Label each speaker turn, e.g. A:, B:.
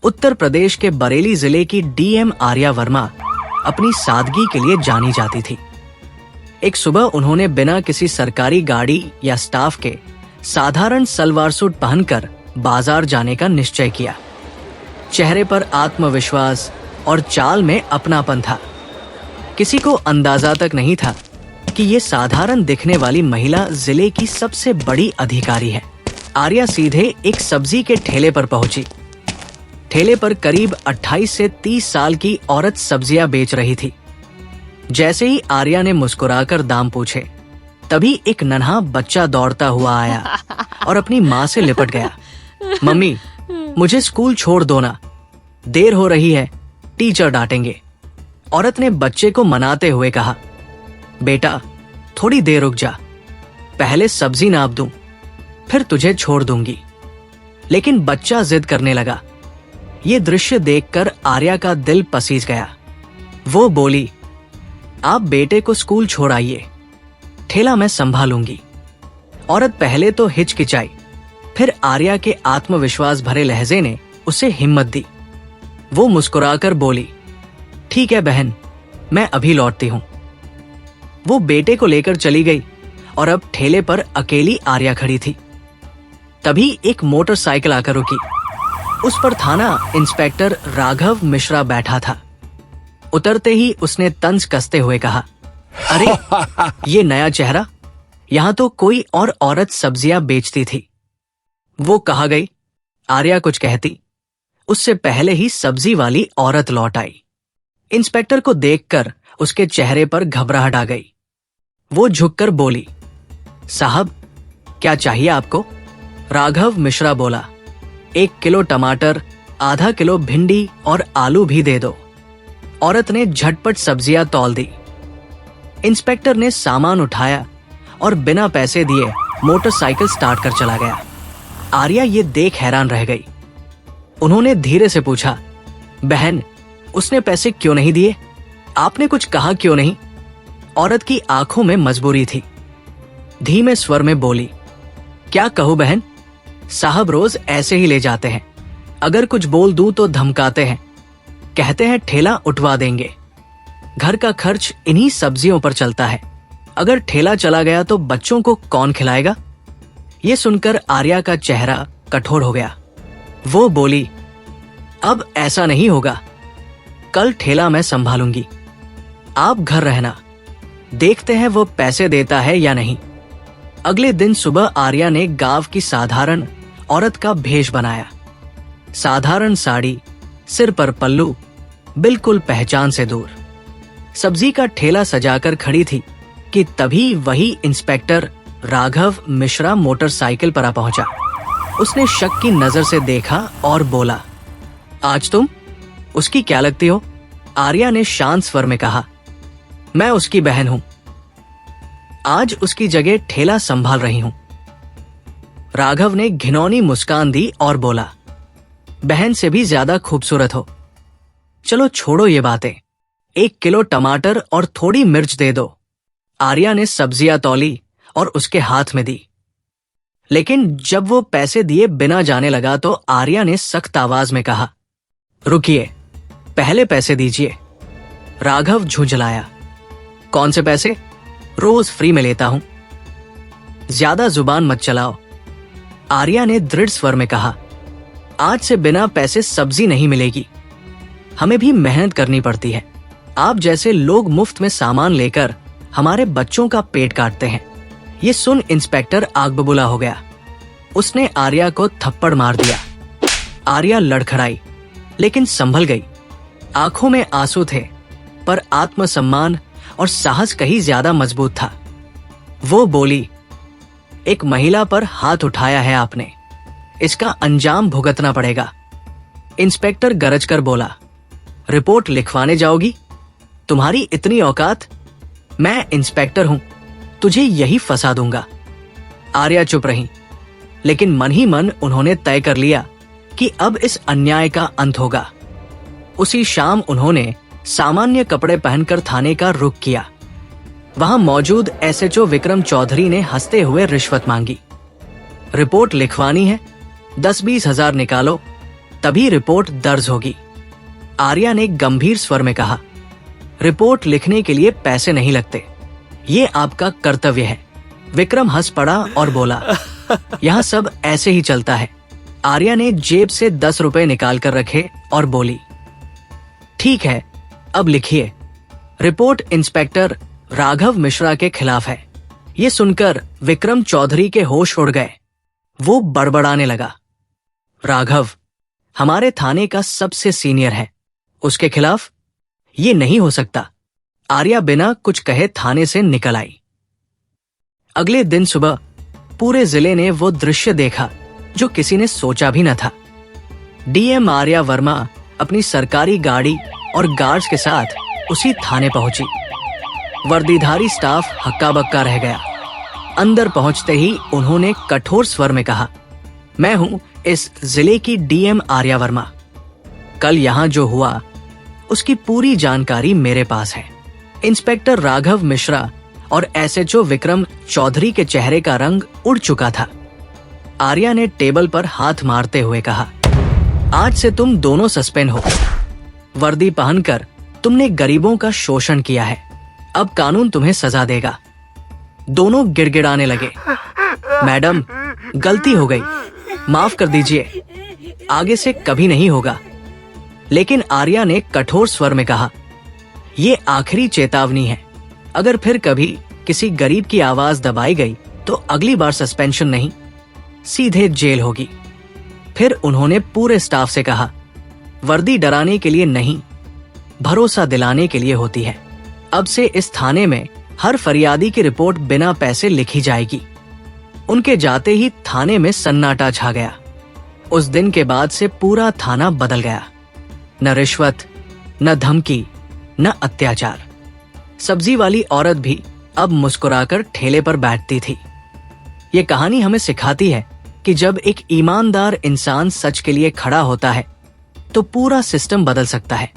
A: उत्तर प्रदेश के बरेली जिले की डीएम आर्या वर्मा अपनी सादगी के लिए जानी जाती थी। एक सुबह उन्होंने बिना किसी सरकारी गाड़ी या स्टाफ के साधारण सलवार सूट पहनकर बाजार जाने का निश्चय किया। चेहरे पर आत्मविश्वास और चाल में अपनापन था। किसी को अंदाजा तक नहीं था कि ये साधारण दिखने वाली महिला जिले की सबसे बड़ी अधिकारी है। आर्या सीधे एक सब्जी के ठेले पर पहुंची। ठेले पर करीब 28 से 30 साल की औरत सब्जियां बेच रही थी। जैसे ही आर्या ने मुस्कुराकर दाम पूछे, तभी एक नन्हा बच्चा दौड़ता हुआ आया और अपनी माँ से लिपट गया। मम्मी, मुझे स्कूल छोड़ दो ना, देर हो रही है, टीचर डांटेंगे। औरत ने बच्चे को मनाते हुए कहा, बेटा थोड़ी देर रुक जा, पहले सब्जी नाप दूं, फिर तुझे छोड़ दूंगी। लेकिन बच्चा जिद करने लगा। ये दृश्य देखकर आर्या का दिल पसीज गया। वो बोली, आप बेटे को स्कूल छोड़ आइए, ठेला मैं संभालूंगी। औरत पहले तो हिचकिचाई, फिर आर्या के आत्मविश्वास भरे लहजे ने उसे हिम्मत दी। वो मुस्कुराकर बोली, ठीक है बहन, मैं अभी लौटती हूं। वो बेटे को लेकर चली गई और अब ठेले पर अकेली आर्या खड़ी थी। तभी एक मोटरसाइकिल आकर रुकी। उस पर थाना इंस्पेक्टर राघव मिश्रा बैठा था। उतरते ही उसने तंज कसते हुए कहा, अरे ये नया चेहरा, यहां तो कोई और औरत सब्जियां बेचती थी। वो कहाँ गई? आर्या कुछ कहती, उससे पहले ही सब्जी वाली औरत लौट आई। इंस्पेक्टर को देखकर उसके चेहरे पर घबराहट आ गई। वो झुककर बोली, साहब क्या चाहिए आपको? राघव मिश्रा बोला, 1 किलो टमाटर, आधा किलो भिंडी और आलू भी दे दो। औरत ने झटपट सब्जियां तौल दी। इंस्पेक्टर ने सामान उठाया और बिना पैसे दिए मोटरसाइकिल स्टार्ट कर चला गया। आर्या ये देख हैरान रह गई। उन्होंने धीरे से पूछा, बहन उसने पैसे क्यों नहीं दिए? आपने कुछ कहा क्यों नहीं? औरत की आंखों में मजबूरी थी। धीमे स्वर में बोली, क्या कहूं बहन, साहब रोज ऐसे ही ले जाते हैं। अगर कुछ बोल दूं तो धमकाते हैं, कहते हैं ठेला उठवा देंगे। घर का खर्च इन्हीं सब्जियों पर चलता है। अगर ठेला चला गया तो बच्चों को कौन खिलाएगा? ये सुनकर आर्या का चेहरा कठोर हो गया। वो बोली, अब ऐसा नहीं होगा, कल ठेला मैं संभालूंगी, आप घर रहना, देखते हैं वो पैसे देता है या नहीं। अगले दिन सुबह आर्या ने गांव की साधारण औरत का भेष बनाया। साधारण साड़ी, सिर पर पल्लू, बिल्कुल पहचान से दूर। सब्जी का ठेला सजाकर खड़ी थी कि तभी वही इंस्पेक्टर राघव मिश्रा मोटरसाइकिल पर आ पहुंचा। उसने शक की नजर से देखा और बोला, आज तुम उसकी क्या लगती हो? आर्या ने शांत स्वर में कहा, मैं उसकी बहन हूं, आज उसकी जगह ठेला संभाल रही हूं। राघव ने घिनौनी मुस्कान दी और बोला, बहन से भी ज्यादा खूबसूरत हो। चलो छोड़ो ये बातें, 1 किलो टमाटर और थोड़ी मिर्च दे दो। आर्या ने सब्जियां तौली और उसके हाथ में दी। लेकिन जब वो पैसे दिए बिना जाने लगा तो आर्या ने सख्त आवाज में कहा, रुकिए, पहले पैसे दीजिए। राघव झुंझलाया, कौन से पैसे? रोज फ्री में लेता हूं। ज्यादा जुबान मत चलाओ, आर्या ने दृढ़ स्वर में कहा, आज से बिना पैसे सब्जी नहीं मिलेगी, हमें भी मेहनत करनी पड़ती है। आप जैसे लोग मुफ्त में सामान लेकर हमारे बच्चों का पेट काटते हैं। ये सुन इंस्पेक्टर आग बबूला हो गया। उसने आर्या को थप्पड़ मार दिया। आर्या लड़खड़ाई, लेकिन संभल गई। आंखों में आंसू थे, पर आत्मसम्मान और साहस कहीं ज्यादा मजबूत था। वो बोली, एक महिला पर हाथ उठाया है आपने, इसका अंजाम भुगतना पड़ेगा। इंस्पेक्टर गरज कर बोला, रिपोर्ट लिखवाने जाओगी? तुम्हारी इतनी औकात? मैं इंस्पेक्टर हूं, तुझे यही फंसा दूंगा। आर्या चुप रही, लेकिन मन ही मन उन्होंने तय कर लिया कि अब इस अन्याय का अंत होगा। उसी शाम उन्होंने सामान्य कपड़े पहनकर थाने का रुख किया। वहां मौजूद एसएचओ विक्रम चौधरी ने हंसते हुए रिश्वत मांगी। रिपोर्ट लिखवानी है, 10-20 हजार निकालो, तभी रिपोर्ट दर्ज होगी। आर्या ने गंभीर स्वर में कहा, रिपोर्ट लिखने के लिए पैसे नहीं लगते, ये आपका कर्तव्य है। विक्रम हंस पड़ा और बोला, यहाँ सब ऐसे ही चलता है। आर्या ने जेब से 10 रुपए निकाल कर रखे और बोली, ठीक है, अब लिखिए। रिपोर्ट इंस्पेक्टर राघव मिश्रा के खिलाफ है। ये सुनकर विक्रम चौधरी के होश उड़ गए। वो बड़बड़ाने लगा, राघव हमारे थाने का सबसे सीनियर है, उसके खिलाफ? ये नहीं हो सकता। आर्या बिना कुछ कहे थाने से निकल आई। अगले दिन सुबह पूरे जिले ने वो दृश्य देखा जो किसी ने सोचा भी न था। डीएम आर्या वर्मा अपनी सरकारी गाड़ी और गार्ड्स के साथ उसी थाने पहुंची। वर्दीधारी स्टाफ हक्का बक्का रह गया। अंदर पहुंचते ही उन्होंने कठोर स्वर में कहा, मैं हूं इस जिले की डीएम आर्या वर्मा। कल यहां जो हुआ उसकी पूरी जानकारी मेरे पास है। इंस्पेक्टर राघव मिश्रा और एसएचओ विक्रम चौधरी के चेहरे का रंग उड़ चुका था। आर्या ने टेबल पर हाथ मारते हुए कहा, आज से तुम दोनों सस्पेंड हो। वर्दी पहनकर तुमने गरीबों का शोषण किया है, अब कानून तुम्हें सजा देगा। दोनों गिड़गिड़ाने लगे, मैडम गलती हो गई, माफ कर दीजिए, आगे से कभी नहीं होगा। लेकिन आर्या ने कठोर स्वर में कहा, ये आखिरी चेतावनी है, अगर फिर कभी किसी गरीब की आवाज दबाई गई तो अगली बार सस्पेंशन नहीं, सीधे जेल होगी। फिर उन्होंने पूरे स्टाफ से कहा, वर्दी डराने के लिए नहीं, भरोसा दिलाने के लिए होती है। अब से इस थाने में हर फरियादी की रिपोर्ट बिना पैसे लिखी जाएगी। उनके जाते ही थाने में सन्नाटा छा गया। उस दिन के बाद से पूरा थाना बदल गया। न रिश्वत, न धमकी, न अत्याचार। सब्जी वाली औरत भी अब मुस्कुराकर ठेले पर बैठती थी। ये कहानी हमें सिखाती है कि जब एक ईमानदार इंसान सच के लिए खड़ा होता है तो पूरा सिस्टम बदल सकता है।